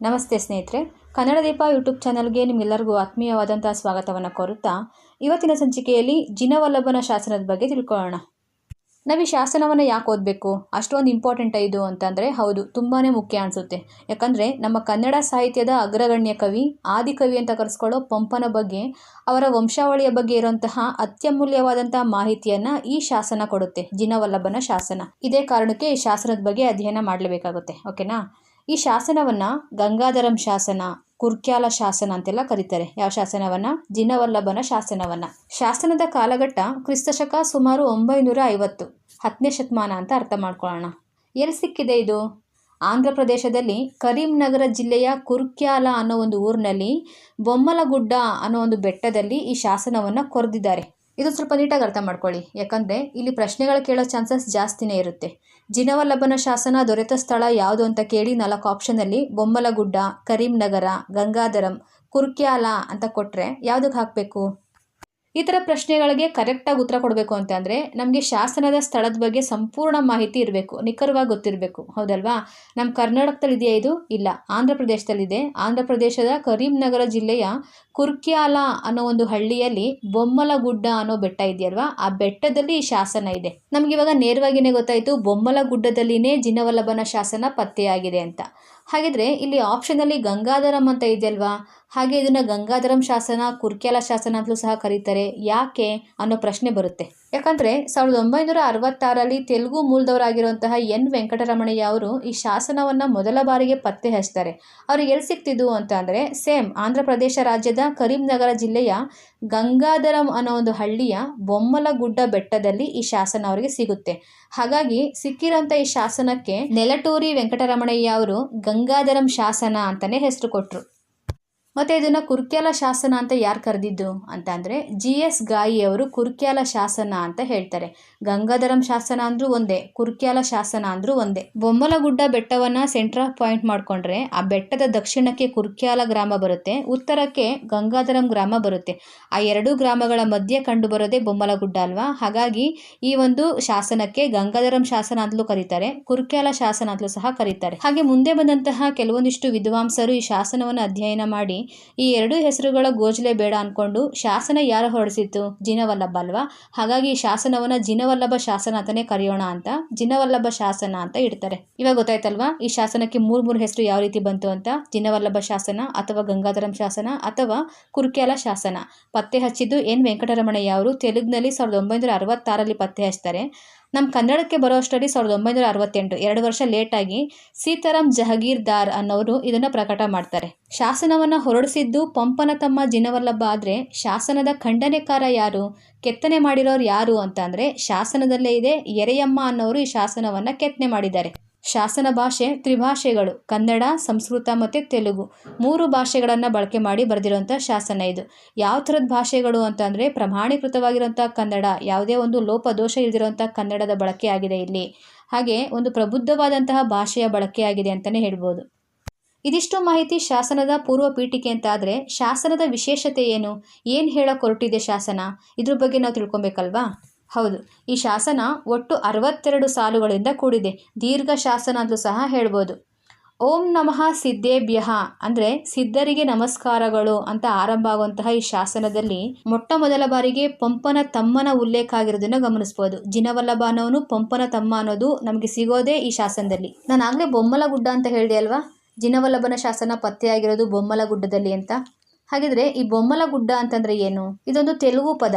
ನಮಸ್ತೆ ಸ್ನೇಹಿತರೆ, ಕನ್ನಡ ದೀಪ ಯೂಟ್ಯೂಬ್ ಚಾನಲ್ಗೆ ನಿಮಗೆಲ್ಲರಿಗೂ ಆತ್ಮೀಯವಾದಂಥ ಸ್ವಾಗತವನ್ನು ಕೋರುತ್ತಾ ಇವತ್ತಿನ ಸಂಚಿಕೆಯಲ್ಲಿ ಜಿನವಲ್ಲಭನ ಶಾಸನದ ಬಗ್ಗೆ ತಿಳ್ಕೊಳ್ಳೋಣ. ನಾವು ಈ ಶಾಸನವನ್ನು ಯಾಕೆ ಓದಬೇಕು, ಅಷ್ಟೊಂದು ಇಂಪಾರ್ಟೆಂಟ್ ಇದು ಅಂತಂದರೆ ಹೌದು, ತುಂಬಾ ಮುಖ್ಯ ಅನಿಸುತ್ತೆ. ಯಾಕಂದರೆ ನಮ್ಮ ಕನ್ನಡ ಸಾಹಿತ್ಯದ ಅಗ್ರಗಣ್ಯ ಕವಿ, ಆದಿಕವಿ ಅಂತ ಕರೆಸ್ಕೊಳ್ಳೋ ಪಂಪನ ಬಗ್ಗೆ, ಅವರ ವಂಶಾವಳಿಯ ಬಗ್ಗೆ ಇರುವಂತಹ ಅತ್ಯಮೂಲ್ಯವಾದಂತಹ ಮಾಹಿತಿಯನ್ನು ಈ ಶಾಸನ ಕೊಡುತ್ತೆ, ಜಿನವಲ್ಲಭನ ಶಾಸನ. ಇದೇ ಕಾರಣಕ್ಕೆ ಈ ಶಾಸನದ ಬಗ್ಗೆ ಅಧ್ಯಯನ ಮಾಡಲೇಬೇಕಾಗುತ್ತೆ. ಓಕೆನಾ. ಈ ಶಾಸನವನ್ನು ಗಂಗಾಧರಂ ಶಾಸನ, ಕುರ್ಕ್ಯಾಲ ಶಾಸನ ಅಂತೆಲ್ಲ ಕರೀತಾರೆ. ಯಾವ ಶಾಸನವನ್ನು? ಜಿನವಲ್ಲಭನ ಶಾಸನವನ್ನು. ಶಾಸನದ ಕಾಲಘಟ್ಟ ಕ್ರಿಸ್ತಶಕ ಸುಮಾರು 950, 10ನೇ ಶತಮಾನ ಅಂತ ಅರ್ಥ ಮಾಡ್ಕೊಳ್ಳೋಣ. ಎಲ್ಲಿ ಸಿಕ್ಕಿದೆ ಇದು? ಆಂಧ್ರ ಪ್ರದೇಶದಲ್ಲಿ ಕರೀಂನಗರ ಜಿಲ್ಲೆಯ ಕುರ್ಕ್ಯಾಲ ಅನ್ನೋ ಒಂದು ಊರಿನಲ್ಲಿ ಬೊಮ್ಮಲಗುಡ್ಡ ಅನ್ನೋ ಒಂದು ಬೆಟ್ಟದಲ್ಲಿ ಈ ಶಾಸನವನ್ನು ಕೊರೆದಿದ್ದಾರೆ. ಇದು ಸ್ವಲ್ಪ ನೀಟಾಗಿ ಅರ್ಥ ಮಾಡ್ಕೊಳ್ಳಿ, ಯಾಕಂದರೆ ಇಲ್ಲಿ ಪ್ರಶ್ನೆಗಳು ಕೇಳೋ ಚಾನ್ಸಸ್ ಜಾಸ್ತಿನೇ ಇರುತ್ತೆ. ಜಿನವಲ್ಲಭನ ಶಾಸನ ದೊರೆತ ಸ್ಥಳ ಯಾವುದು ಅಂತ ಕೇಳಿ 4 ಆಪ್ಷನಲ್ಲಿ ಬೊಮ್ಮಲಗುಡ್ಡ, ಕರೀಂನಗರ, ಗಂಗಾಧರಂ, ಕುರ್ಕ್ಯಾಲ ಅಂತ ಕೊಟ್ಟರೆ ಯಾವುದಕ್ಕೆ ಹಾಕಬೇಕು? ಈ ಥರ ಪ್ರಶ್ನೆಗಳಿಗೆ ಕರೆಕ್ಟಾಗಿ ಉತ್ತರ ಕೊಡಬೇಕು ಅಂತಂದರೆ ನಮಗೆ ಶಾಸನದ ಸ್ಥಳದ ಬಗ್ಗೆ ಸಂಪೂರ್ಣ ಮಾಹಿತಿ ಇರಬೇಕು, ನಿಖರವಾಗಿ ಗೊತ್ತಿರಬೇಕು. ಹೌದಲ್ವಾ? ನಮ್ಮ ಕರ್ನಾಟಕದಲ್ಲಿ ಇದೆಯಾ ಇದು? ಇಲ್ಲ, ಆಂಧ್ರ ಪ್ರದೇಶದಲ್ಲಿದೆ. ಆಂಧ್ರ ಪ್ರದೇಶದ ಕರೀಂನಗರ ಜಿಲ್ಲೆಯ ಕುರ್ಕ್ಯಾಲ ಅನ್ನೋ ಒಂದು ಹಳ್ಳಿಯಲ್ಲಿ ಬೊಮ್ಮಲಗುಡ್ಡ ಅನ್ನೋ ಬೆಟ್ಟ ಇದೆಯಲ್ವಾ, ಆ ಬೆಟ್ಟದಲ್ಲಿ ಈ ಶಾಸನ ಇದೆ. ನಮ್ಗೆ ಇವಾಗ ನೇರವಾಗಿಯೇ ಗೊತ್ತಾಯಿತು ಬೊಮ್ಮಲಗುಡ್ಡದಲ್ಲಿನೇ ಜಿನವಲ್ಲಭನ ಶಾಸನ ಪತ್ತೆಯಾಗಿದೆ ಅಂತ. ಹಾಗಿದ್ರೆ ಇಲ್ಲಿ ಆಪ್ಷನಲ್ಲಿ ಗಂಗಾಧರಂ ಅಂತ ಇದೆಯಲ್ವಾ, ಹಾಗೆ ಇದನ್ನು ಗಂಗಾಧರಂ ಶಾಸನ, ಕುರ್ಕ್ಯಾಲ ಶಾಸನ ಅಂತಲೂ ಸಹ ಕರೀತಾರೆ. ಯಾಕೆ ಅನ್ನೋ ಪ್ರಶ್ನೆ ಬರುತ್ತೆ. ಯಾಕಂದರೆ 1966ರಲ್ಲಿ ತೆಲುಗು ಮೂಲದವರಾಗಿರುವಂತಹ ಎನ್ ವೆಂಕಟರಮಣಯ್ಯ ಅವರು ಈ ಶಾಸನವನ್ನು ಮೊದಲ ಬಾರಿಗೆ ಪತ್ತೆ ಹಚ್ತಾರೆ. ಅವ್ರಿಗೆ ಎಲ್ಲಿ ಸಿಕ್ತಿದ್ದು ಅಂತ ಅಂದರೆ ಸೇಮ್ ಆಂಧ್ರ ಪ್ರದೇಶ ರಾಜ್ಯದ ಕರೀಂನಗರ ಜಿಲ್ಲೆಯ ಗಂಗಾಧರಂ ಅನ್ನೋ ಒಂದು ಹಳ್ಳಿಯ ಬೊಮ್ಮಲಗುಡ್ಡ ಬೆಟ್ಟದಲ್ಲಿ ಈ ಶಾಸನ ಅವರಿಗೆ ಸಿಗುತ್ತೆ. ಹಾಗಾಗಿ ಸಿಕ್ಕಿರೋಂಥ ಈ ಶಾಸನಕ್ಕೆ ನೆಲಟೂರಿ ವೆಂಕಟರಮಣಯ್ಯ ಅವರು ಗಂಗಾಧರಂ ಶಾಸನ ಅಂತಲೇ ಹೆಸರು ಕೊಟ್ಟರು. ಮತ್ತು ಇದನ್ನು ಕುರ್ಕ್ಯಾಲ ಶಾಸನ ಅಂತ ಯಾರು ಕರೆದಿದ್ದು ಅಂತ ಅಂದರೆ GS ಗಾಯಿ ಅವರು ಕುರ್ಕ್ಯಾಲ ಶಾಸನ ಅಂತ ಹೇಳ್ತಾರೆ. ಗಂಗಾಧರಂ ಶಾಸನ ಅಂದರೂ ಒಂದೇ, ಕುರ್ಕ್ಯಾಲ ಶಾಸನ ಅಂದರೂ ಒಂದೇ. ಬೊಮ್ಮಲಗುಡ್ಡ ಬೆಟ್ಟವನ್ನು ಸೆಂಟರ್ ಆಫ್ ಪಾಯಿಂಟ್ ಮಾಡಿಕೊಂಡ್ರೆ ಆ ಬೆಟ್ಟದ ದಕ್ಷಿಣಕ್ಕೆ ಕುರ್ಕ್ಯಾಲ ಗ್ರಾಮ ಬರುತ್ತೆ, ಉತ್ತರಕ್ಕೆ ಗಂಗಾಧರಂ ಗ್ರಾಮ ಬರುತ್ತೆ. ಆ ಎರಡೂ ಗ್ರಾಮಗಳ ಮಧ್ಯೆ ಕಂಡು ಬರೋದೇ ಬೊಮ್ಮಲಗುಡ್ಡ ಅಲ್ವಾ. ಹಾಗಾಗಿ ಈ ಒಂದು ಶಾಸನಕ್ಕೆ ಗಂಗಾಧರಂ ಶಾಸನ ಅಂತಲೂ ಕರೀತಾರೆ, ಕುರ್ಕ್ಯಾಲ ಶಾಸನ ಅಂತಲೂ ಸಹ ಕರೀತಾರೆ. ಹಾಗೆ ಮುಂದೆ ಬಂದಂತಹ ಕೆಲವೊಂದಿಷ್ಟು ವಿದ್ವಾಂಸರು ಈ ಶಾಸನವನ್ನು ಅಧ್ಯಯನ ಮಾಡಿ ಈ ಎರಡೂ ಹೆಸರುಗಳ ಗೋಜಲೆ ಬೇಡ ಅನ್ಕೊಂಡು ಶಾಸನ ಯಾರು ಹೊರಡಿಸಿತ್ತು? ಜಿನವಲ್ಲಭ ಅಲ್ವಾ. ಹಾಗಾಗಿ ಈ ಶಾಸನವನ್ನು ಜಿನವಲ್ಲಭ ಶಾಸನ ಅಂತಾನೆ ಕರೆಯೋಣ ಅಂತ ಜಿನವಲ್ಲಭ ಶಾಸನ ಅಂತ ಇಡ್ತಾರೆ. ಇವಾಗ ಗೊತ್ತಾಯ್ತಲ್ವಾ ಈ ಶಾಸನಕ್ಕೆ ಮೂರು ಹೆಸರು ಯಾವ ರೀತಿ ಬಂತು ಅಂತ? ಜಿನವಲ್ಲಭ ಶಾಸನ ಅಥವಾ ಗಂಗಾಧರಂ ಶಾಸನ ಅಥವಾ ಕುರ್ಕ್ಯಾಲ ಶಾಸನ. ಪತ್ತೆ ಹಚ್ಚಿದ್ದು ಎನ್ ವೆಂಕಟರಮಣಯ್ಯ ಅವರು ತೆಲುಗಿನಲ್ಲಿ 1966ರಲ್ಲಿ ಪತ್ತೆ ಹಚ್ತಾರೆ. ನಮ್ಮ ಕನ್ನಡಕ್ಕೆ ಬರೋ ಅಷ್ಟರಲ್ಲಿ 1968, 2 ವರ್ಷ ಲೇಟಾಗಿ ಸೀತಾರಾಮ್ ಜಹಗೀರ್ದಾರ್ ಅನ್ನೋರು ಇದನ್ನು ಪ್ರಕಟ ಮಾಡ್ತಾರೆ. ಶಾಸನವನ್ನು ಹೊರಡಿಸಿದ್ದು ಪಂಪನ ತಮ್ಮ ಜಿನವಲ್ಲಭ ಆದರೆ ಶಾಸನದ ಖಂಡನೆಕಾರ ಯಾರು, ಕೆತ್ತನೆ ಮಾಡಿರೋರು ಯಾರು ಅಂತ ಅಂದರೆ ಶಾಸನದಲ್ಲೇ ಇದೆ, ಎರೆಯಮ್ಮ ಅನ್ನೋರು ಈ ಶಾಸನವನ್ನು ಕೆತ್ತನೆ ಮಾಡಿದ್ದಾರೆ. ಶಾಸನ ಭಾಷೆ ತ್ರಿಭಾಷೆಗಳು, ಕನ್ನಡ, ಸಂಸ್ಕೃತ ಮತ್ತು ತೆಲುಗು 3 ಭಾಷೆಗಳನ್ನು ಬಳಕೆ ಮಾಡಿ ಬರೆದಿರುವಂಥ ಶಾಸನ ಇದು. ಯಾವ ಥರದ ಭಾಷೆಗಳು ಅಂತಂದರೆ ಪ್ರಮಾಣೀಕೃತವಾಗಿರುವಂಥ ಕನ್ನಡ, ಯಾವುದೇ ಒಂದು ಲೋಪದೋಷ ಇಲ್ದಿರುವಂಥ ಕನ್ನಡದ ಬಳಕೆ ಆಗಿದೆ ಇಲ್ಲಿ. ಹಾಗೆ ಒಂದು ಪ್ರಬುದ್ಧವಾದಂತಹ ಭಾಷೆಯ ಬಳಕೆ ಆಗಿದೆ ಅಂತಲೇ ಹೇಳ್ಬೋದು. ಇದಿಷ್ಟು ಮಾಹಿತಿ ಶಾಸನದ ಪೂರ್ವ ಪೀಠಿಕೆ ಅಂತ ಆದರೆ ಶಾಸನದ ವಿಶೇಷತೆ ಏನು ಹೇಳೋಕೆ ಹೊರಟಿದೆ ಶಾಸನ, ಇದ್ರ ಬಗ್ಗೆ ನಾವು ತಿಳ್ಕೊಬೇಕಲ್ವಾ. ಹೌದು, ಈ ಶಾಸನ ಒಟ್ಟು 62 ಸಾಲುಗಳಿಂದ ಕೂಡಿದೆ. ದೀರ್ಘ ಶಾಸನ ಅಂತಲೂ ಸಹ ಹೇಳ್ಬೋದು. ಓಂ ನಮಃ ಸಿದ್ಧೇಭ್ಯಃ ಅಂದರೆ ಸಿದ್ಧರಿಗೆ ನಮಸ್ಕಾರಗಳು ಅಂತ ಆರಂಭ ಆಗುವಂತಹ ಈ ಶಾಸನದಲ್ಲಿ ಮೊಟ್ಟ ಮೊದಲ ಬಾರಿಗೆ ಪಂಪನ ತಮ್ಮನ ಉಲ್ಲೇಖ ಆಗಿರೋದನ್ನು ಗಮನಿಸ್ಬೋದು. ಜಿನವಲ್ಲಭ ಅನ್ನೋನು ಪಂಪನ ತಮ್ಮ ಅನ್ನೋದು ನಮಗೆ ಸಿಗೋದೇ ಈ ಶಾಸನದಲ್ಲಿ. ನಾನು ಆಗಲೇ ಬೊಮ್ಮಲಗುಡ್ಡ ಅಂತ ಹೇಳಿದೆ ಅಲ್ವಾ, ಜಿನವಲ್ಲಭನ ಶಾಸನ ಪತ್ತೆಯಾಗಿರೋದು ಬೊಮ್ಮಲಗುಡ್ಡದಲ್ಲಿ ಅಂತ. ಹಾಗಿದ್ರೆ ಈ ಬೊಮ್ಮಲಗುಡ್ಡ ಅಂತಂದರೆ ಏನು? ಇದೊಂದು ತೆಲುಗು ಪದ.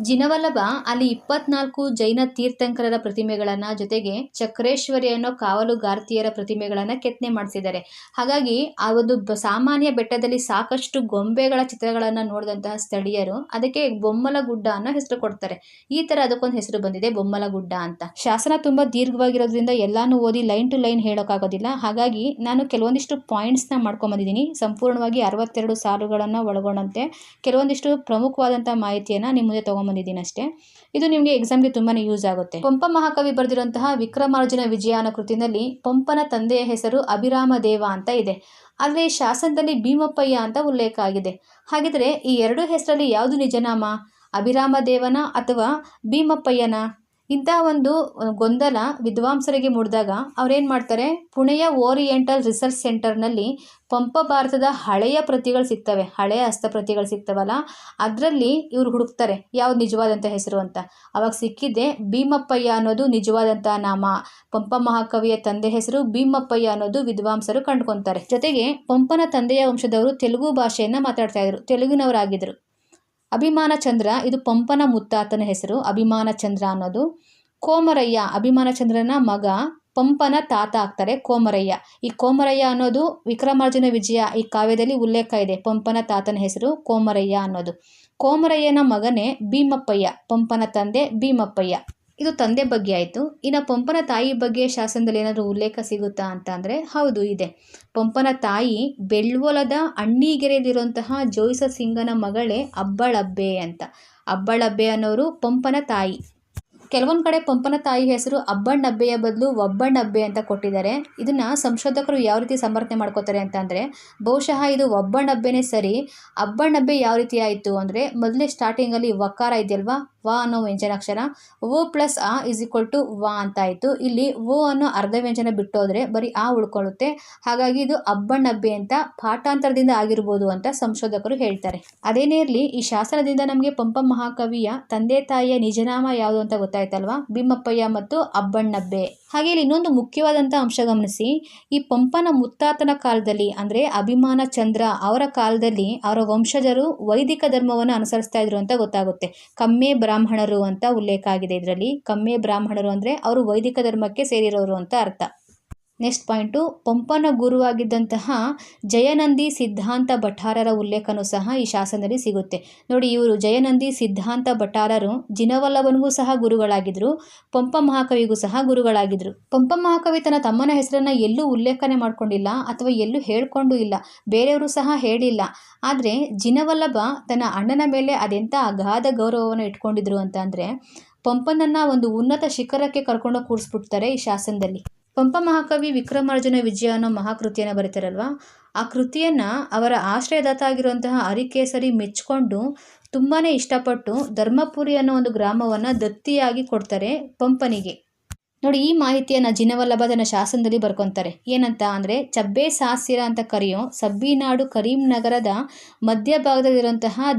ಜಿನವಲ್ಲಭ ಅಲ್ಲಿ 24 ಜೈನ ತೀರ್ಥಂಕರರ ಪ್ರತಿಮೆಗಳನ್ನು ಜೊತೆಗೆ ಚಕ್ರೇಶ್ವರಿ ಅನ್ನೋ ಕಾವಲುಗಾರ್ತಿಯರ ಪ್ರತಿಮೆಗಳನ್ನು ಕೆತ್ತನೆ ಮಾಡಿಸಿದ್ದಾರೆ. ಹಾಗಾಗಿ ಆ ಒಂದು ಸಾಮಾನ್ಯ ಬೆಟ್ಟದಲ್ಲಿ ಸಾಕಷ್ಟು ಗೊಂಬೆಗಳ ಚಿತ್ರಗಳನ್ನು ನೋಡಿದಂತಹ ಸ್ಥಳೀಯರು ಅದಕ್ಕೆ ಬೊಮ್ಮಲಗುಡ್ಡ ಅನ್ನೋ ಹೆಸರು ಕೊಡ್ತಾರೆ. ಈ ಥರ ಅದಕ್ಕೊಂದು ಹೆಸರು ಬಂದಿದೆ, ಬೊಮ್ಮಲಗುಡ್ಡ ಅಂತ. ಶಾಸನ ತುಂಬ ದೀರ್ಘವಾಗಿರೋದ್ರಿಂದ ಎಲ್ಲಾನು ಓದಿ ಲೈನ್ ಟು ಲೈನ್ ಹೇಳೋಕ್ಕಾಗೋದಿಲ್ಲ. ಹಾಗಾಗಿ ನಾನು ಕೆಲವೊಂದಿಷ್ಟು ಪಾಯಿಂಟ್ಸ್ನ ಮಾಡ್ಕೊಂಬಂದಿದ್ದೀನಿ. ಸಂಪೂರ್ಣವಾಗಿ 62 ಸಾಲುಗಳನ್ನು ಒಳಗೊಂಡಂತೆ ಕೆಲವೊಂದಿಷ್ಟು ಪ್ರಮುಖವಾದಂಥ ಮಾಹಿತಿಯನ್ನು ನಿಮ್ಮ ಮುಂದೆ ತೊಗೊಂಬಂದಿದ್ದೀನಿ ಅಷ್ಟೇ. ಇದು ನಿಮಗೆ ಎಕ್ಸಾಮ್ಗೆ ತುಂಬಾ ಯೂಸ್ ಆಗುತ್ತೆ. ಪಂಪ ಮಹಾಕವಿ ಬರೆದಿರುವಂತಹ ವಿಕ್ರಮಾರ್ಜುನ ವಿಜಯ ಅನ್ನೋ ಕೃತಿನಲ್ಲಿ ಪಂಪನ ತಂದೆಯ ಹೆಸರು ಅಭಿರಾಮ ದೇವ ಅಂತ ಇದೆ. ಆದರೆ ಈ ಶಾಸನದಲ್ಲಿ ಭೀಮಪ್ಪಯ್ಯ ಅಂತ ಉಲ್ಲೇಖ ಆಗಿದೆ. ಹಾಗಿದ್ರೆ ಈ 2 ಹೆಸರಲ್ಲಿ ಯಾವುದು ನಿಜನಾಮ? ಅಭಿರಾಮ ದೇವನ ಅಥವಾ ಭೀಮಪ್ಪಯ್ಯನ? ಇಂತಹ ಒಂದು ಗೊಂದಲ ವಿದ್ವಾಂಸರಿಗೆ ಮೂಡಿದಾಗ ಅವ್ರೇನು ಮಾಡ್ತಾರೆ, ಪುಣೆಯ ಓರಿಯೆಂಟಲ್ ರಿಸರ್ಚ್ ಸೆಂಟರ್ನಲ್ಲಿ ಪಂಪ ಭಾರತದ ಹಳೆಯ ಪ್ರತಿಗಳು ಸಿಗ್ತವೆ, ಹಳೆಯ ಹಸ್ತಪ್ರತಿಗಳು ಸಿಗ್ತವಲ್ಲ, ಅದರಲ್ಲಿ ಇವರು ಹುಡುಕ್ತಾರೆ ಯಾವ್ದು ನಿಜವಾದಂಥ ಹೆಸರು ಅಂತ. ಅವಾಗ ಸಿಕ್ಕಿದ್ದೆ ಭೀಮಪ್ಪಯ್ಯ ಅನ್ನೋದು ನಿಜವಾದಂಥ ನಾಮ. ಪಂಪ ಮಹಾಕವಿಯ ತಂದೆ ಹೆಸರು ಭೀಮಪ್ಪಯ್ಯ ಅನ್ನೋದು ವಿದ್ವಾಂಸರು ಕಂಡುಕೊಂತಾರೆ. ಜೊತೆಗೆ ಪಂಪನ ತಂದೆಯ ವಂಶದವರು ತೆಲುಗು ಭಾಷೆಯನ್ನು ಮಾತಾಡ್ತಾ ಇದ್ರು, ತೆಲುಗಿನವರಾಗಿದ್ದರು. ಅಭಿಮಾನ ಚಂದ್ರ ಇದು ಪಂಪನ ಮುತ್ತಾತನ ಹೆಸರು, ಅಭಿಮಾನ ಚಂದ್ರ ಅನ್ನೋದು. ಕೋಮರಯ್ಯ ಅಭಿಮಾನಚಂದ್ರನ ಮಗ, ಪಂಪನ ತಾತ ಆಗ್ತಾರೆ ಕೋಮರಯ್ಯ. ಈ ಕೋಮರಯ್ಯ ಅನ್ನೋದು ವಿಕ್ರಮಾರ್ಜುನ ವಿಜಯ ಈ ಕಾವ್ಯದಲ್ಲಿ ಉಲ್ಲೇಖ ಇದೆ, ಪಂಪನ ತಾತನ ಹೆಸರು ಕೋಮರಯ್ಯ ಅನ್ನೋದು. ಕೋಮರಯ್ಯನ ಮಗನೇ ಭೀಮಪ್ಪಯ್ಯ, ಪಂಪನ ತಂದೆ ಭೀಮಪ್ಪಯ್ಯ. ಇದು ತಂದೆ ಬಗ್ಗೆ ಆಯಿತು. ಇನ್ನು ಪಂಪನ ತಾಯಿ ಬಗ್ಗೆ ಶಾಸನದಲ್ಲಿ ಏನಾದರೂ ಉಲ್ಲೇಖ ಸಿಗುತ್ತಾ ಅಂತ ಅಂದರೆ ಹೌದು ಇದೆ. ಪಂಪನ ತಾಯಿ ಬೆಳ್ವೊಲದ ಅಣ್ಣಿಗೆರೆಯಲ್ಲಿರುವಂತಹ ಜೋಯಿಸ ಸಿಂಗನ ಮಗಳೇ ಅಬ್ಬಳಬ್ಬೆ ಅಂತ. ಅಬ್ಬಳಬ್ಬೆ ಅನ್ನೋರು ಪಂಪನ ತಾಯಿ. ಕೆಲವೊಂದು ಕಡೆ ಪಂಪನ ತಾಯಿ ಹೆಸರು ಅಬ್ಬಣ್ಣಬ್ಬೆಯ ಬದಲು ಒಬ್ಬಣ್ಣಬ್ಬೆ ಅಂತ ಕೊಟ್ಟಿದ್ದಾರೆ. ಇದನ್ನು ಸಂಶೋಧಕರು ಯಾವ ರೀತಿ ಸಮರ್ಥನೆ ಮಾಡ್ಕೋತಾರೆ ಅಂತಂದರೆ, ಬಹುಶಃ ಇದು ಒಬ್ಬಣ್ಣಬ್ಬೆನೇ ಸರಿ. ಅಬ್ಬಣ್ಣಬ್ಬೆ ಯಾವ ರೀತಿ ಆಯಿತು ಅಂದರೆ, ಮೊದಲೇ ಸ್ಟಾರ್ಟಿಂಗಲ್ಲಿ ವಕಾರ ಇದೆಯಲ್ವಾ, ವ ಅನ್ನೋ ವ್ಯಂಜನಾಕ್ಷರ, ಓ ಪ್ಲಸ್ ಆ ಇಸ್ ಈಕ್ವಲ್ ಟು ವ ಅಂತ ಆಯಿತು. ಇಲ್ಲಿ ಓ ಅನ್ನೋ ಅರ್ಧ ವ್ಯಂಜನ ಬಿಟ್ಟೋದ್ರೆ ಬರೀ ಆ ಉಳ್ಕೊಳ್ಳುತ್ತೆ. ಹಾಗಾಗಿ ಇದು ಅಬ್ಬಣ್ಣಬ್ಬೆ ಅಂತ ಪಾಠಾಂತರದಿಂದ ಆಗಿರ್ಬೋದು ಅಂತ ಸಂಶೋಧಕರು ಹೇಳ್ತಾರೆ. ಅದೇನೇ ಇರಲಿ, ಈ ಶಾಸನದಿಂದ ನಮಗೆ ಪಂಪ ಮಹಾಕವಿಯ ತಂದೆ ತಾಯಿಯ ನಿಜನಾಮ ಯಾವುದು ಅಂತ ಗೊತ್ತಾಯ್ತಲ್ವಾ, ಭೀಮಪ್ಪಯ್ಯ ಮತ್ತು ಅಬ್ಬಣ್ಣಬ್ಬೆ. ಹಾಗೆ ಇಲ್ಲಿ ಇನ್ನೊಂದು ಮುಖ್ಯವಾದಂಥ ಅಂಶ ಗಮನಿಸಿ, ಈ ಪಂಪನ ಮುತ್ತಾತನ ಕಾಲದಲ್ಲಿ ಅಂದರೆ ಅಭಿಮಾನ ಚಂದ್ರ ಅವರ ಕಾಲದಲ್ಲಿ ಅವರ ವಂಶಜರು ವೈದಿಕ ಧರ್ಮವನ್ನು ಅನುಸರಿಸ್ತಾ ಇದ್ರು ಅಂತ ಗೊತ್ತಾಗುತ್ತೆ. ಕಮ್ಮೆ ಬ್ರಾಹ್ಮಣರು ಅಂತ ಉಲ್ಲೇಖ ಆಗಿದೆ ಇದರಲ್ಲಿ. ಕಮ್ಮೆ ಬ್ರಾಹ್ಮಣರು ಅಂದರೆ ಅವರು ವೈದಿಕ ಧರ್ಮಕ್ಕೆ ಸೇರಿರೋರು ಅಂತ ಅರ್ಥ. ನೆಕ್ಸ್ಟ್ ಪಾಯಿಂಟು, ಪಂಪನ ಗುರುವಾಗಿದ್ದಂತಹ ಜಯನಂದಿ ಸಿದ್ಧಾಂತ ಭಟ್ಟಾರರ ಉಲ್ಲೇಖನೂ ಸಹ ಈ ಶಾಸನದಲ್ಲಿ ಸಿಗುತ್ತೆ. ನೋಡಿ, ಇವರು ಜಯನಂದಿ ಸಿದ್ಧಾಂತ ಭಟ್ಟಾರರು ಜಿನವಲ್ಲಭನಿಗೂ ಸಹ ಗುರುಗಳಾಗಿದ್ದರು, ಪಂಪ ಮಹಾಕವಿಗೂ ಸಹ ಗುರುಗಳಾಗಿದ್ದರು. ಪಂಪ ಮಹಾಕವಿ ತನ್ನ ತಮ್ಮನ ಹೆಸರನ್ನು ಎಲ್ಲೂ ಉಲ್ಲೇಖನೆ ಮಾಡ್ಕೊಂಡಿಲ್ಲ ಅಥವಾ ಎಲ್ಲೂ ಹೇಳ್ಕೊಂಡು ಇಲ್ಲ, ಬೇರೆಯವರು ಸಹ ಹೇಳಿಲ್ಲ. ಆದರೆ ಜಿನವಲ್ಲಭ ತನ್ನ ಅಣ್ಣನ ಮೇಲೆ ಅದೆಂಥ ಅಗಾಧ ಗೌರವವನ್ನು ಇಟ್ಕೊಂಡಿದ್ರು ಅಂತ ಅಂದರೆ, ಪಂಪನನ್ನು ಒಂದು ಉನ್ನತ ಶಿಖರಕ್ಕೆ ಕರ್ಕೊಂಡು ಕೂರಿಸ್ಬಿಡ್ತಾರೆ ಈ ಶಾಸನದಲ್ಲಿ. ಪಂಪ ಮಹಾಕವಿ ವಿಕ್ರಮಾರ್ಜುನ ವಿಜಯ ಅನ್ನೋ ಮಹಾಕೃತಿಯನ್ನು ಬರೀತಾರಲ್ವ, ಆ ಕೃತಿಯನ್ನು ಅವರ ಆಶ್ರಯದಾತ ಆಗಿರುವಂತಹ ಅರಿಕೇಸರಿ ಮೆಚ್ಚಿಕೊಂಡು ತುಂಬಾ ಇಷ್ಟಪಟ್ಟು ಧರ್ಮಪುರಿ ಅನ್ನೋ ಒಂದು ಗ್ರಾಮವನ್ನು ದತ್ತಿಯಾಗಿ ಕೊಡ್ತಾರೆ ಪಂಪನಿಗೆ. ನೋಡಿ, ಈ ಮಾಹಿತಿಯನ್ನು ಜಿನವಲ್ಲಭ ತನ್ನ ಶಾಸನದಲ್ಲಿ ಬರ್ಕೊತಾರೆ. ಏನಂತ ಅಂದರೆ, ಚಬ್ಬೆ ಸಾಸಿರ ಅಂತ ಕರೆಯೋ ಸಬ್ಬಿನಾಡು ಕರೀಂ ನಗರದ ಮಧ್ಯಭಾಗದಲ್ಲಿರುವಂತಹ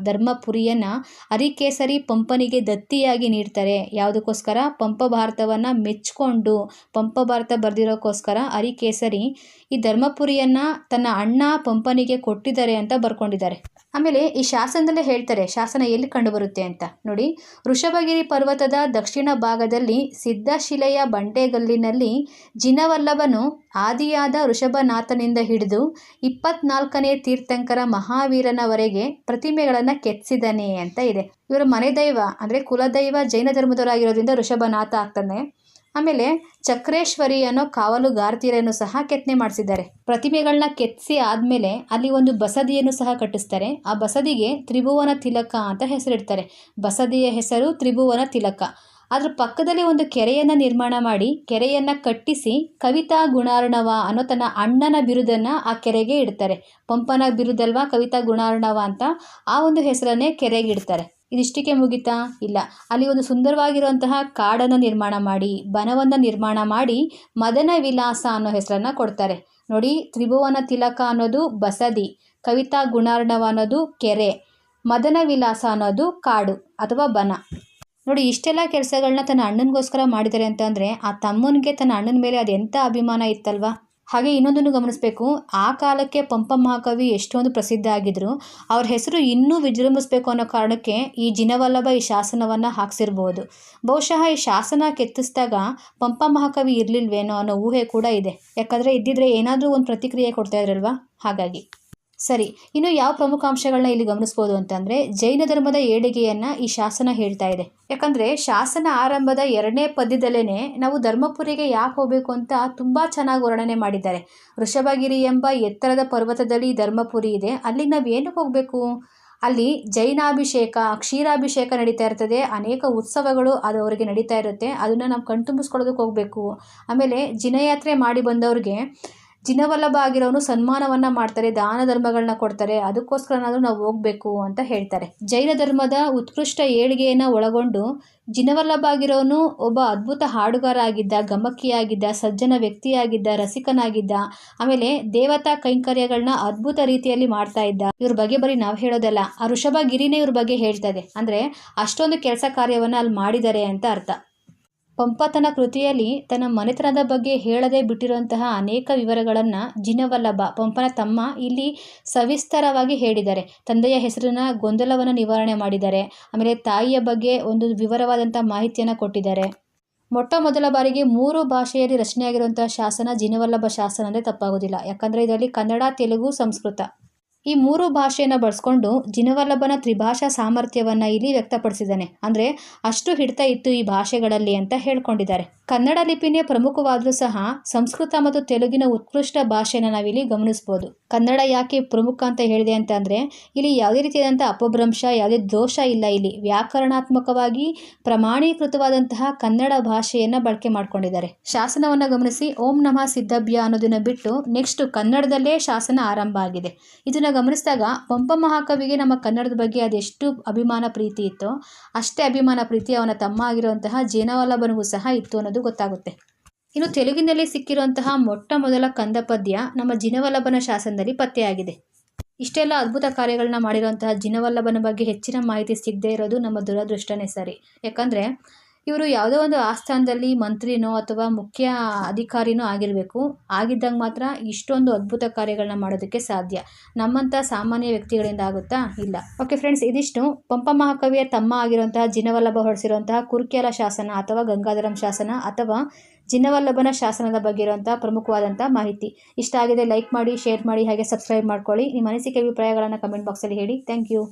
ಧರ್ಮಪುರಿಯನ್ನು ಅರಿಕೇಸರಿ ಪಂಪನಿಗೆ ದತ್ತಿಯಾಗಿ ನೀಡ್ತಾರೆ. ಯಾವುದಕ್ಕೋಸ್ಕರ? ಪಂಪ ಭಾರತವನ್ನು ಮೆಚ್ಚಿಕೊಂಡು ಪಂಪ ಭಾರತ ಬರೆದಿರೋಕ್ಕೋಸ್ಕರ ಅರಿಕೇಸರಿ ಈ ಧರ್ಮಪುರಿಯನ್ನು ತನ್ನ ಅಣ್ಣ ಪಂಪನಿಗೆ ಕೊಟ್ಟಿದ್ದಾರೆ ಅಂತ ಬರ್ಕೊಂಡಿದ್ದಾರೆ. ಆಮೇಲೆ ಈ ಶಾಸನದಲ್ಲೇ ಹೇಳ್ತಾರೆ ಶಾಸನ ಎಲ್ಲಿ ಕಂಡುಬರುತ್ತೆ ಅಂತ. ನೋಡಿ, ವೃಷಭಗಿರಿ ಪರ್ವತದ ದಕ್ಷಿಣ ಭಾಗದಲ್ಲಿ ಸಿದ್ಧಶಿಲೆಯ ಬಂಡೆಗಲ್ಲಿನಲ್ಲಿ ಜಿನವಲ್ಲಭನು ಆದಿಯಾದ ವೃಷಭನಾಥನಿಂದ ಹಿಡಿದು 24ನೇ ತೀರ್ಥಂಕರ ಮಹಾವೀರನವರೆಗೆ ಪ್ರತಿಮೆಗಳನ್ನು ಕೆತ್ತಿಸಿದ್ದಾನೆ ಅಂತ ಇದೆ. ಇವರ ಮನೆ ದೈವ ಅಂದರೆ ಕುಲದೈವ ಜೈನ ಧರ್ಮದವರಾಗಿರೋದ್ರಿಂದ ವೃಷಭನಾಥ ಆಗ್ತಾನೆ. ಆಮೇಲೆ ಚಕ್ರೇಶ್ವರಿ ಅನ್ನೋ ಕಾವಲುಗಾರ್ತಿಯರನ್ನು ಸಹ ಕೆತ್ತನೆ ಮಾಡಿಸಿದ್ದಾರೆ. ಪ್ರತಿಮೆಗಳನ್ನ ಕೆತ್ತಿಸಿ ಆದಮೇಲೆ ಅಲ್ಲಿ ಒಂದು ಬಸದಿಯನ್ನು ಸಹ ಕಟ್ಟಿಸ್ತಾರೆ. ಆ ಬಸದಿಗೆ ತ್ರಿಭುವನ ತಿಲಕ ಅಂತ ಹೆಸರಿಡ್ತಾರೆ. ಬಸದಿಯ ಹೆಸರು ತ್ರಿಭುವನ ತಿಲಕ. ಅದ್ರ ಪಕ್ಕದಲ್ಲಿ ಒಂದು ಕೆರೆಯನ್ನು ನಿರ್ಮಾಣ ಮಾಡಿ ಕೆರೆಯನ್ನು ಕಟ್ಟಿಸಿ ಕವಿತಾ ಗುಣಾರ್ಣವ ಅನ್ನೋ ತನ್ನ ಅಣ್ಣನ ಬಿರುದನ್ನು ಆ ಕೆರೆಗೆ ಇಡ್ತಾರೆ. ಪಂಪನ ಬಿರುದಲ್ವಾ ಕವಿತಾ ಗುಣಾರ್ಣವ ಅಂತ, ಆ ಒಂದು ಹೆಸರನ್ನೇ ಕೆರೆಗೆ ಇಡ್ತಾರೆ. ಇದಿಷ್ಟಕ್ಕೆ ಮುಗಿತಾ? ಇಲ್ಲ. ಅಲ್ಲಿ ಒಂದು ಸುಂದರವಾಗಿರುವಂತಹ ಕಾಡನ್ನು ನಿರ್ಮಾಣ ಮಾಡಿ, ಬನವನ್ನು ನಿರ್ಮಾಣ ಮಾಡಿ ಮದನ ವಿಲಾಸ ಅನ್ನೋ ಹೆಸರನ್ನು ಕೊಡ್ತಾರೆ. ನೋಡಿ, ತ್ರಿಭುವನ ತಿಲಕ ಅನ್ನೋದು ಬಸದಿ, ಕವಿತಾ ಗುಣಾರ್ಣವ ಅನ್ನೋದು ಕೆರೆ, ಮದನ ವಿಲಾಸ ಅನ್ನೋದು ಕಾಡು ಅಥವಾ ಬನ. ನೋಡಿ, ಇಷ್ಟೆಲ್ಲ ಕೆಲಸಗಳನ್ನ ತನ್ನ ಅಣ್ಣನಿಗೋಸ್ಕರ ಮಾಡಿದ್ದಾರೆ ಅಂತ ಅಂದರೆ ಆ ತಮ್ಮನಿಗೆ ತನ್ನ ಅಣ್ಣನ ಮೇಲೆ ಅದೆಂಥ ಅಭಿಮಾನ ಇತ್ತಲ್ವಾ. ಹಾಗೆ ಇನ್ನೊಂದನ್ನು ಗಮನಿಸಬೇಕು, ಆ ಕಾಲಕ್ಕೆ ಪಂಪ ಮಹಾಕವಿ ಎಷ್ಟೊಂದು ಪ್ರಸಿದ್ಧ ಆಗಿದ್ರು, ಅವ್ರ ಹೆಸರು ಇನ್ನೂ ವಿಜೃಂಭಿಸಬೇಕು ಅನ್ನೋ ಕಾರಣಕ್ಕೆ ಈ ಜಿನವಲ್ಲಭ ಈ ಶಾಸನವನ್ನು ಹಾಕ್ಸಿರ್ಬೋದು. ಬಹುಶಃ ಈ ಶಾಸನ ಕೆತ್ತಿಸಿದಾಗ ಪಂಪ ಮಹಾಕವಿ ಇರಲಿಲ್ವೇನೋ ಅನ್ನೋ ಊಹೆ ಕೂಡ ಇದೆ. ಯಾಕಂದರೆ ಇದ್ದಿದ್ರೆ ಏನಾದರೂ ಒಂದು ಪ್ರತಿಕ್ರಿಯೆ ಕೊಡ್ತಾ ಇದ್ರಲ್ವಾ, ಹಾಗಾಗಿ. ಸರಿ, ಇನ್ನು ಯಾವ ಪ್ರಮುಖ ಅಂಶಗಳನ್ನ ಇಲ್ಲಿ ಗಮನಿಸ್ಬೋದು ಅಂತಂದರೆ, ಜೈನ ಧರ್ಮದ ಏಳಿಗೆಯನ್ನು ಈ ಶಾಸನ ಹೇಳ್ತಾ ಇದೆ. ಯಾಕಂದರೆ ಶಾಸನ ಆರಂಭದ 2ನೇ ಪದ್ಯದಲ್ಲೇ ನಾವು ಧರ್ಮಪುರಿಗೆ ಯಾಕೆ ಹೋಗಬೇಕು ಅಂತ ತುಂಬ ಚೆನ್ನಾಗಿ ವರ್ಣನೆ ಮಾಡಿದ್ದಾರೆ. ವೃಷಭಗಿರಿ ಎಂಬ ಎತ್ತರದ ಪರ್ವತದಲ್ಲಿ ಧರ್ಮಪುರಿ ಇದೆ, ಅಲ್ಲಿಗೆ ನಾವು ಏನಕ್ಕೆ ಹೋಗಬೇಕು? ಅಲ್ಲಿ ಜೈನಾಭಿಷೇಕ, ಕ್ಷೀರಾಭಿಷೇಕ ನಡೀತಾ ಇರ್ತದೆ, ಅನೇಕ ಉತ್ಸವಗಳು ಅದು ಅವರಿಗೆ ನಡೀತಾ ಇರುತ್ತೆ, ಅದನ್ನು ನಾವು ಕಣ್ತುಂಬಿಸ್ಕೊಳ್ಳೋದಕ್ಕೆ ಹೋಗಬೇಕು. ಆಮೇಲೆ ಜಿನಯಾತ್ರೆ ಮಾಡಿ ಬಂದವ್ರಿಗೆ ಜಿನವಲ್ಲಭ ಆಗಿರೋನು ಸನ್ಮಾನವನ್ನು ಮಾಡ್ತಾರೆ, ದಾನ ಧರ್ಮಗಳನ್ನ ಕೊಡ್ತಾರೆ, ಅದಕ್ಕೋಸ್ಕರನಾದರೂ ನಾವು ಹೋಗಬೇಕು ಅಂತ ಹೇಳ್ತಾರೆ. ಜೈನ ಧರ್ಮದ ಉತ್ಕೃಷ್ಟ ಏಳಿಗೆಯನ್ನು ಒಳಗೊಂಡು ಜಿನವಲ್ಲಭ ಆಗಿರೋನು ಒಬ್ಬ ಅದ್ಭುತ ಹಾಡುಗಾರ ಆಗಿದ್ದ, ಗಮಕಿಯಾಗಿದ್ದ, ಸಜ್ಜನ ವ್ಯಕ್ತಿಯಾಗಿದ್ದ, ರಸಿಕನಾಗಿದ್ದ, ಆಮೇಲೆ ದೇವತಾ ಕೈಂಕರ್ಯಗಳನ್ನ ಅದ್ಭುತ ರೀತಿಯಲ್ಲಿ ಮಾಡ್ತಾ ಇದ್ದ. ಇವ್ರ ಬಗ್ಗೆ ಬರೀ ನಾವು ಹೇಳೋದಲ್ಲ, ಆ ಋಷಭಗಿರಿನೇ ಇವ್ರ ಬಗ್ಗೆ ಹೇಳ್ತದೆ. ಅಂದರೆ ಅಷ್ಟೊಂದು ಕೆಲಸ ಕಾರ್ಯವನ್ನು ಅಲ್ಲಿ ಮಾಡಿದ್ದಾರೆ ಅಂತ ಅರ್ಥ. ಪಂಪ ತನ್ನ ಕೃತಿಯಲ್ಲಿ ತನ್ನ ಮನೆತನದ ಬಗ್ಗೆ ಹೇಳದೆ ಬಿಟ್ಟಿರುವಂತಹ ಅನೇಕ ವಿವರಗಳನ್ನು ಜಿನವಲ್ಲಭ, ಪಂಪನ ತಮ್ಮ, ಇಲ್ಲಿ ಸವಿಸ್ತರವಾಗಿ ಹೇಳಿದ್ದಾರೆ. ತಂದೆಯ ಹೆಸರಿನ ಗೊಂದಲವನ್ನು ನಿವಾರಣೆ ಮಾಡಿದ್ದಾರೆ. ಆಮೇಲೆ ತಾಯಿಯ ಬಗ್ಗೆ ಒಂದು ವಿವರವಾದಂಥ ಮಾಹಿತಿಯನ್ನು ಕೊಟ್ಟಿದ್ದಾರೆ. ಮೊಟ್ಟ ಮೊದಲ ಬಾರಿಗೆ 3 ಭಾಷೆಯಲ್ಲಿ ರಚನೆಯಾಗಿರುವಂತಹ ಶಾಸನ ಜಿನವಲ್ಲಭ ಶಾಸನ ಅಂದರೆ ತಪ್ಪಾಗೋದಿಲ್ಲ. ಯಾಕಂದರೆ ಇದರಲ್ಲಿ ಕನ್ನಡ, ತೆಲುಗು, ಸಂಸ್ಕೃತ ಈ 3 ಭಾಷೆಯನ್ನು ಬಳಸ್ಕೊಂಡು ಜಿನವಲ್ಲಭನ ತ್ರಿಭಾಷಾ ಸಾಮರ್ಥ್ಯವನ್ನು ಇಲ್ಲಿ ವ್ಯಕ್ತಪಡಿಸಿದ್ದಾನೆ. ಅಂದರೆ ಅಷ್ಟು ಹಿಡಿತ ಇತ್ತು ಈ ಭಾಷೆಗಳಲ್ಲಿ ಅಂತ ಹೇಳ್ಕೊಂಡಿದ್ದಾರೆ. ಕನ್ನಡ ಲಿಪಿನೇ ಪ್ರಮುಖವಾದರೂ ಸಹ ಸಂಸ್ಕೃತ ಮತ್ತು ತೆಲುಗಿನ ಉತ್ಕೃಷ್ಟ ಭಾಷೆಯನ್ನು ನಾವಿಲ್ಲಿ ಗಮನಿಸ್ಬೋದು. ಕನ್ನಡ ಯಾಕೆ ಪ್ರಮುಖ ಅಂತ ಹೇಳಿದೆ ಅಂತ ಅಂದರೆ ಇಲ್ಲಿ ಯಾವುದೇ ರೀತಿಯಾದಂಥ ಅಪಭ್ರಂಶ, ಯಾವುದೇ ದೋಷ ಇಲ್ಲ. ಇಲ್ಲಿ ವ್ಯಾಕರಣಾತ್ಮಕವಾಗಿ ಪ್ರಮಾಣೀಕೃತವಾದಂತಹ ಕನ್ನಡ ಭಾಷೆಯನ್ನು ಬಳಕೆ ಮಾಡ್ಕೊಂಡಿದ್ದಾರೆ. ಶಾಸನವನ್ನು ಗಮನಿಸಿ. ಓಂ ನಮಃ ಸಿದ್ಧಭ್ಯ ಅನ್ನೋದನ್ನು ಬಿಟ್ಟು ನೆಕ್ಸ್ಟ್ ಕನ್ನಡದಲ್ಲೇ ಶಾಸನ ಆರಂಭ ಆಗಿದೆ. ಇದನ್ನು ಗಮನಿಸಿದಾಗ ಪಂಪ ಮಹಾಕವಿಗೆ ನಮ್ಮ ಕನ್ನಡದ ಬಗ್ಗೆ ಅದೆಷ್ಟು ಅಭಿಮಾನ ಪ್ರೀತಿ ಇತ್ತೋ ಅಷ್ಟೇ ಅಭಿಮಾನ ಪ್ರೀತಿ ಅವನ ತಮ್ಮ ಆಗಿರುವಂತಹ ಜಿನವಲ್ಲಭನಿಗೂ ಸಹ ಇತ್ತು ಅನ್ನೋದು ಗೊತ್ತಾಗುತ್ತೆ. ಇನ್ನು ತೆಲುಗಿನಲ್ಲಿ ಸಿಕ್ಕಿರುವಂತಹ ಮೊಟ್ಟ ಮೊದಲ ಕಂದ ಪದ್ಯ ನಮ್ಮ ಜಿನವಲ್ಲಭನ ಶಾಸನದಲ್ಲಿ ಪತ್ತೆಯಾಗಿದೆ. ಇಷ್ಟೆಲ್ಲ ಅದ್ಭುತ ಕಾರ್ಯಗಳನ್ನ ಮಾಡಿರುವಂತಹ ಜಿನವಲ್ಲಭನ ಬಗ್ಗೆ ಹೆಚ್ಚಿನ ಮಾಹಿತಿ ಸಿಗದೇ ಇರೋದು ನಮ್ಮ ದುರದೃಷ್ಟನೇ ಸರಿ. ಯಾಕಂದರೆ ಇವರು ಯಾವುದೋ ಒಂದು ಆಸ್ಥಾನದಲ್ಲಿ ಮಂತ್ರಿನೋ ಅಥವಾ ಮುಖ್ಯ ಅಧಿಕಾರಿನೋ ಆಗಿರಬೇಕು. ಆಗಿದ್ದಾಗ ಮಾತ್ರ ಇಷ್ಟೊಂದು ಅದ್ಭುತ ಕಾರ್ಯಗಳನ್ನ ಮಾಡೋದಕ್ಕೆ ಸಾಧ್ಯ. ನಮ್ಮಂಥ ಸಾಮಾನ್ಯ ವ್ಯಕ್ತಿಗಳಿಂದ ಆಗುತ್ತಾ? ಇಲ್ಲ. ಓಕೆ ಫ್ರೆಂಡ್ಸ್, ಇದಿಷ್ಟು ಪಂಪ ಮಹಾಕವಿಯ ತಮ್ಮ ಆಗಿರುವಂತಹ ಜಿನವಲ್ಲಭ ಹೊರಡಿಸಿರುವಂತಹ ಕುರ್ಕ್ಯಾಲ ಶಾಸನ ಅಥವಾ ಗಂಗಾಧರಂ ಶಾಸನ ಅಥವಾ ಜಿನವಲ್ಲಭನ ಶಾಸನದ ಬಗ್ಗೆ ಇರುವಂತಹ ಪ್ರಮುಖವಾದಂಥ ಮಾಹಿತಿ. ಇಷ್ಟ ಆಗಿದೆ ಲೈಕ್ ಮಾಡಿ, ಶೇರ್ ಮಾಡಿ, ಹಾಗೆ ಸಬ್ಸ್ಕ್ರೈಬ್ ಮಾಡ್ಕೊಳ್ಳಿ. ನಿಮ್ಮ ಅನಿಸಿಕೆ ಅಭಿಪ್ರಾಯಗಳನ್ನು ಕಮೆಂಟ್ ಬಾಕ್ಸಲ್ಲಿ ಹೇಳಿ. Thank you.